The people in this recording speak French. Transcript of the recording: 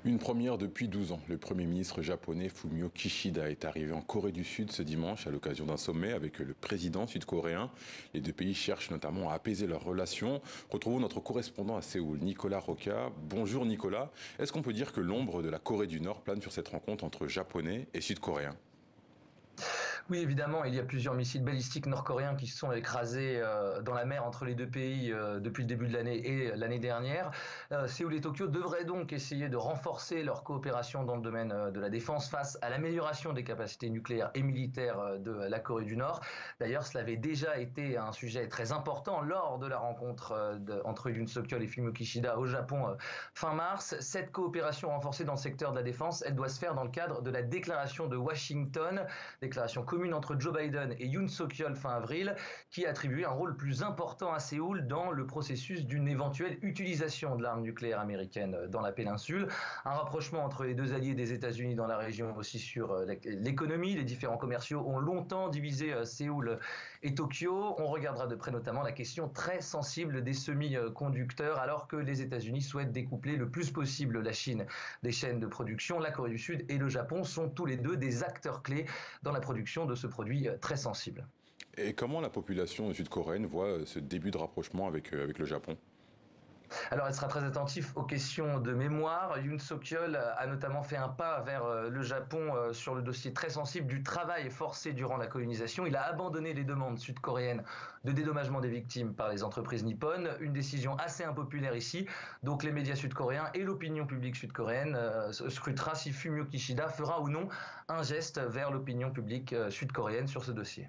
Une première depuis 12 ans. Le Premier ministre japonais Fumio Kishida est arrivé en Corée du Sud ce dimanche à l'occasion d'un sommet avec le président sud-coréen. Les deux pays cherchent notamment à apaiser leurs relations. Retrouvons notre correspondant à Séoul, Nicolas Roca. Bonjour Nicolas. Est-ce qu'on peut dire que l'ombre de la Corée du Nord plane sur cette rencontre entre Japonais et Sud-Coréens? Oui, évidemment, il y a plusieurs missiles balistiques nord-coréens qui se sont écrasés dans la mer entre les deux pays depuis le début de l'année et l'année dernière. Séoul et Tokyo devraient donc essayer de renforcer leur coopération dans le domaine de la défense face à l'amélioration des capacités nucléaires et militaires de la Corée du Nord. D'ailleurs, cela avait déjà été un sujet très important lors de la rencontre entre Yoon Suk-yeol et Fumio Kishida au Japon fin mars. Cette coopération renforcée dans le secteur de la défense, elle doit se faire dans le cadre de la déclaration de Washington, déclaration commune entre Joe Biden et Yoon Suk-yeol fin avril, qui attribue un rôle plus important à Séoul dans le processus d'une éventuelle utilisation de l'arme nucléaire américaine dans la péninsule. Un rapprochement entre les deux alliés des États-Unis dans la région aussi sur l'économie. Les différents commerciaux ont longtemps divisé Séoul et Tokyo. On regardera de près notamment la question très sensible des semi-conducteurs, alors que les États-Unis souhaitent découpler le plus possible la Chine des chaînes de production. La Corée du Sud et le Japon sont tous les deux des acteurs clés dans la production de ce produit très sensible. Et comment la population sud-coréenne voit ce début de rapprochement avec le Japon? Alors, elle sera très attentive aux questions de mémoire. Yoon Suk-yeol a notamment fait un pas vers le Japon sur le dossier très sensible du travail forcé durant la colonisation. Il a abandonné les demandes sud-coréennes de dédommagement des victimes par les entreprises nippones. Une décision assez impopulaire ici. Donc, les médias sud-coréens et l'opinion publique sud-coréenne scrutera si Fumio Kishida fera ou non un geste vers l'opinion publique sud-coréenne sur ce dossier.